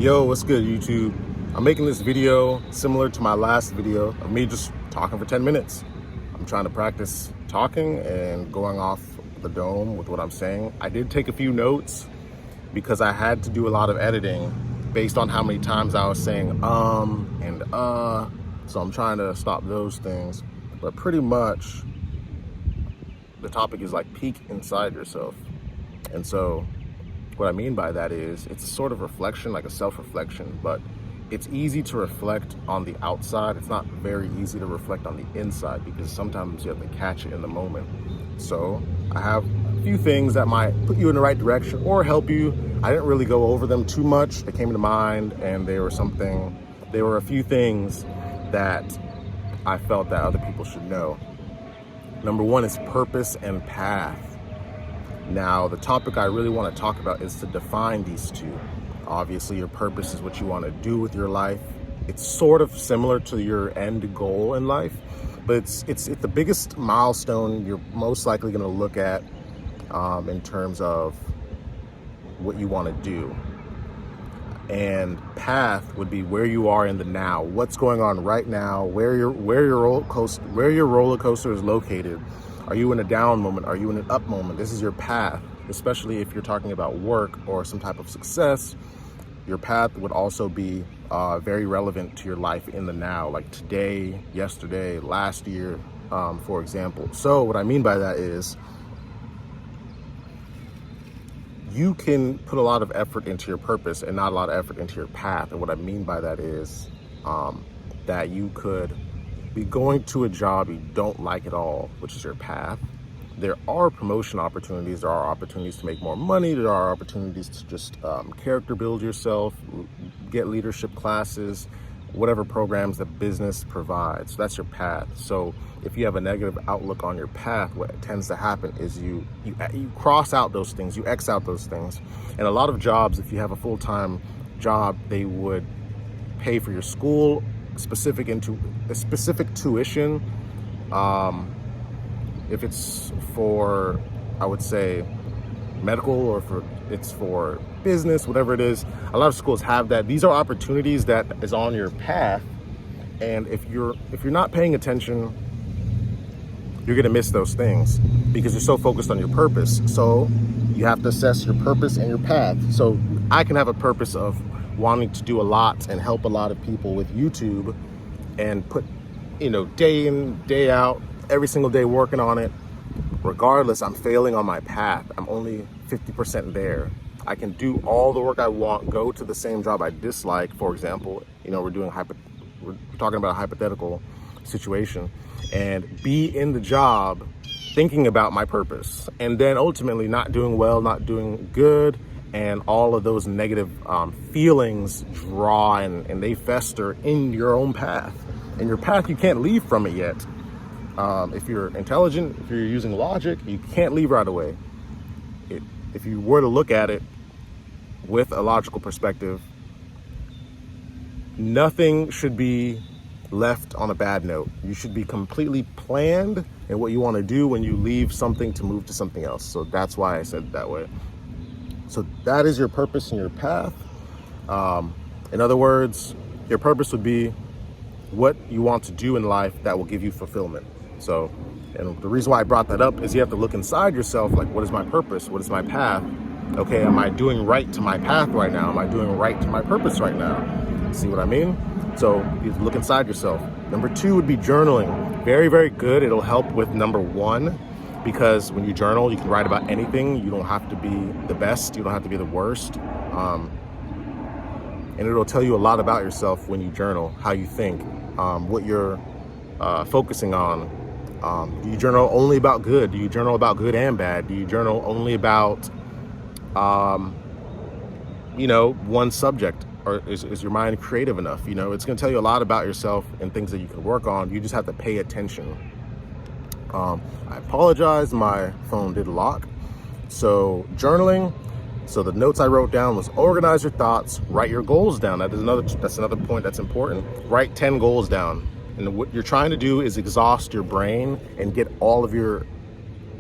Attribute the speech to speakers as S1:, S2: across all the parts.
S1: Yo, what's good, YouTube? I'm making this video similar to my last video of me just talking for 10 minutes. I'm trying to practice talking and going off the dome with what I'm saying. I did take a few notes because I had to do a lot of editing based on how many times I was saying and so I'm trying to stop those things. But pretty much the topic is like peek inside yourself. And so what I mean by that is it's a sort of reflection, like a self-reflection, but it's easy to reflect on the outside. It's not very easy to reflect on the inside because sometimes you have to catch it in the moment. So I have a few things that might put you in the right direction or help you. I didn't really go over them too much. They came to mind and there were a few things that I felt that other people should know. Number one is purpose and path. Now, the topic I really want to talk about is to define these two. Obviously, your purpose is what you want to do with your life. It's sort of similar to your end goal in life, but it's the biggest milestone you're most likely going to look at in terms of what you want to do. And path would be where you are in the now, what's going on right now, where your roller coaster is located. Are you in a down moment? Are you in an up moment? This is your path, especially if you're talking about work or some type of success. Your path would also be very relevant to your life in the now, like today, yesterday, last year, for example. So what I mean by that is you can put a lot of effort into your purpose and not a lot of effort into your path. And what I mean by that is that you could be going to a job you don't like at all, which is your path. There are promotion opportunities, there are opportunities to make more money, there are opportunities to just character build yourself, get leadership classes, whatever programs that business provides. That's your path. So if you have a negative outlook on your path, what tends to happen is you cross out those things, you X out those things. And a lot of jobs, if you have a full-time job, they would pay for your school, specific tuition. If it's for, I would say, medical, or it's for business, whatever it is, a lot of schools have that. These are opportunities that is on your path, and if you're not paying attention, you're gonna miss those things because you're so focused on your purpose. So you have to assess your purpose and your path. So I can have a purpose of wanting to do a lot and help a lot of people with YouTube and put, day in, day out, every single day working on it. Regardless, I'm failing on my path. I'm only 50% there. I can do all the work I want, go to the same job I dislike. For example, we're talking about a hypothetical situation, and be in the job thinking about my purpose, and then ultimately not doing well, not doing good, and all of those negative feelings draw and they fester in your own path. And your path, you can't leave from it yet. If you're intelligent, if you're using logic, you can't leave right away. If you were to look at it with a logical perspective, nothing should be left on a bad note. You should be completely planned in what you want to do when you leave something to move to something else. So that's why I said it that way. So that is your purpose and your path. In other words, your purpose would be what you want to do in life that will give you fulfillment. So, and the reason why I brought that up is you have to look inside yourself, like, what is my purpose? What is my path? Okay, am I doing right to my path right now? Am I doing right to my purpose right now? See what I mean? So you look inside yourself. Number two would be journaling. Very, very good. It'll help with number one, because when you journal, you can write about anything. You don't have to be the best. You don't have to be the worst. And it'll tell you a lot about yourself when you journal, how you think, what you're focusing on. Do you journal only about good? Do you journal about good and bad? Do you journal only about, one subject? Or is your mind creative enough? It's going to tell you a lot about yourself and things that you can work on. You just have to pay attention. I apologize, my phone did lock. So journaling. So the notes I wrote down was organize your thoughts, write your goals down. That's another point that's important. Write 10 goals down. And what you're trying to do is exhaust your brain and get all of your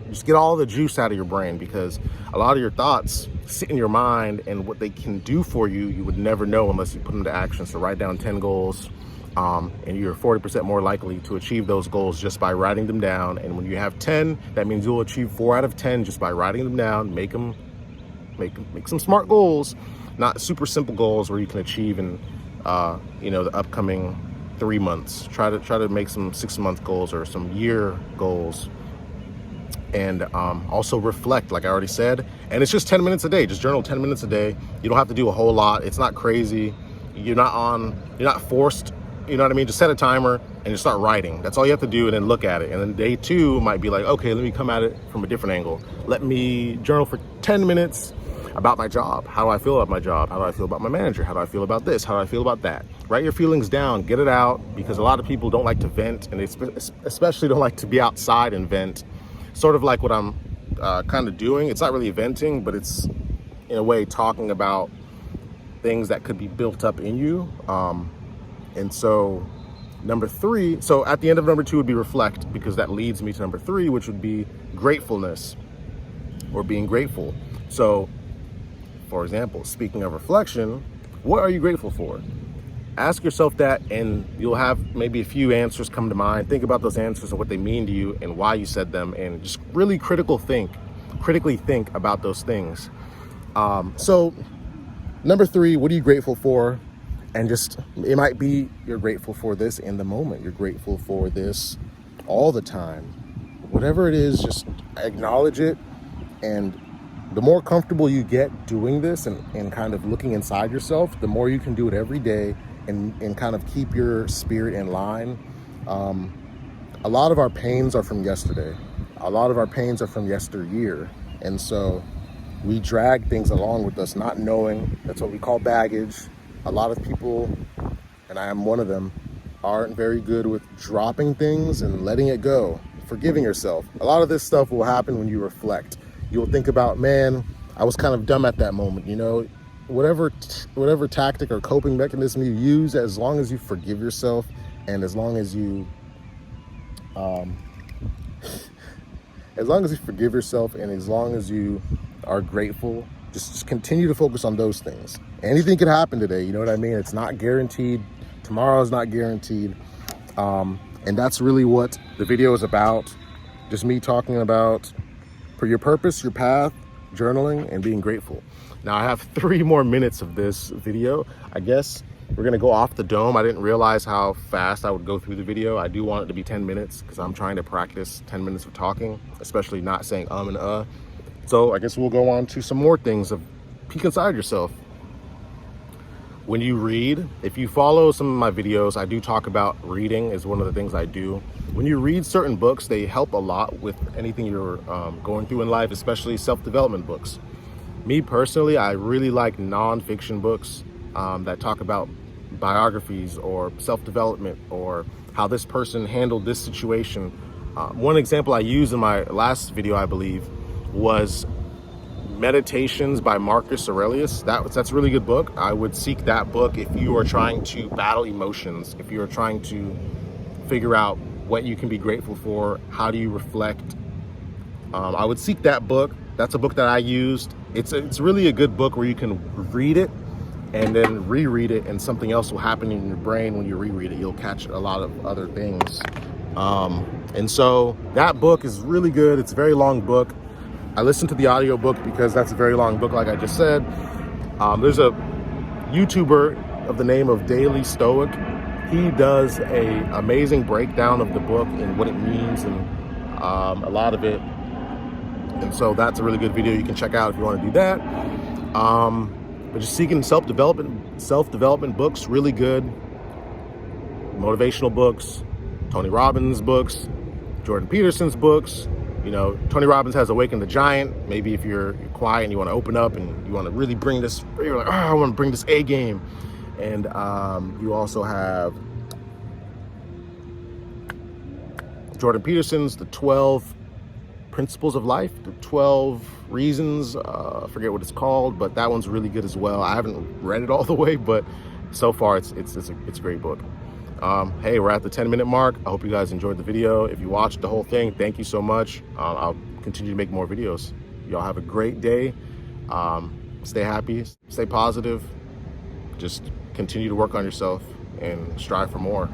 S1: just get all the juice out of your brain, because a lot of your thoughts sit in your mind, and what they can do for you, you would never know unless you put them into action. So write down 10 goals, and you're 40% more likely to achieve those goals just by writing them down. And when you have 10, that means you'll achieve 4 out of 10 just by writing them down. Make some smart goals, not super simple goals where you can achieve in the upcoming 3 months. Try to make some 6-month goals or some year goals. And also reflect, like I already said. And it's just 10 minutes a day. Just journal 10 minutes a day. You don't have to do a whole lot. It's not crazy. You're not forced. You know what I mean? Just set a timer and just start writing. That's all you have to do, and then look at it. And then day 2 might be like, okay, let me come at it from a different angle. Let me journal for 10 minutes about my job. How do I feel about my job? How do I feel about my manager? How do I feel about this? How do I feel about that? Write your feelings down, get it out, because a lot of people don't like to vent, and they especially don't like to be outside and vent. Sort of like what I'm kind of doing. It's not really venting, but it's in a way talking about things that could be built up in you. And so number 3, so at the end of number 2 would be reflect, because that leads me to number 3, which would be gratefulness, or being grateful. So for example, speaking of reflection, what are you grateful for? Ask yourself that, and you'll have maybe a few answers come to mind. Think about those answers and what they mean to you and why you said them, and just really critically think about those things. So number 3, what are you grateful for? And just, it might be you're grateful for this in the moment. You're grateful for this all the time. Whatever it is, just acknowledge it. And the more comfortable you get doing this and kind of looking inside yourself, the more you can do it every day and kind of keep your spirit in line. A lot of our pains are from yesterday. A lot of our pains are from yesteryear. And so we drag things along with us, not knowing. That's what we call baggage. A lot of people, and I am one of them, aren't very good with dropping things and letting it go, forgiving yourself. A lot of this stuff will happen when you reflect. You'll think about, man, I was kind of dumb at that moment, whatever tactic or coping mechanism you use, as long as you forgive yourself, and as long as you forgive yourself, and as long as you are grateful, just continue to focus on those things. Anything could happen today, you know what I mean? It's not guaranteed. Tomorrow is not guaranteed. And that's really what the video is about. Just me talking about for your purpose, your path, journaling, and being grateful. Now I have 3 more minutes of this video. I guess we're gonna go off the dome. I didn't realize how fast I would go through the video. I do want it to be 10 minutes because I'm trying to practice 10 minutes of talking, especially not saying and So I guess we'll go on to some more things of peek inside yourself. When you read, if you follow some of my videos, I do talk about reading is one of the things I do. When you read certain books, they help a lot with anything you're going through in life, especially self-development books. Me personally, I really like nonfiction books that talk about biographies or self-development or how this person handled this situation. One example I used in my last video, I believe, was Meditations by Marcus Aurelius. That's a really good book. I would seek that book if you are trying to battle emotions, if you are trying to figure out what you can be grateful for, how do you reflect. I would seek that book. That's a book that I used. It's really a good book where you can read it and then reread it, and something else will happen in your brain when you reread it. You'll catch a lot of other things. And so that book is really good. It's a very long book. I listened to the audio book because that's a very long book, like I just said. There's a YouTuber of the name of Daily Stoic. He does an amazing breakdown of the book and what it means, and a lot of it. And so that's a really good video you can check out if you want to do that. But just seeking self-development books, really good. Motivational books, Tony Robbins books, Jordan Peterson's books. Tony Robbins has Awaken the Giant. Maybe if you're quiet and you want to open up and you want to really bring this, you're like, I want to bring this A game. And you also have Jordan Peterson's The 12 Principles of Life, The 12 Reasons. I forget what it's called, but that one's really good as well. I haven't read it all the way, but so far it's a great book. Hey, we're at the 10-minute mark. I hope you guys enjoyed the video. If you watched the whole thing, thank you so much. I'll continue to make more videos. Y'all have a great day. Stay happy, stay positive. Just continue to work on yourself and strive for more.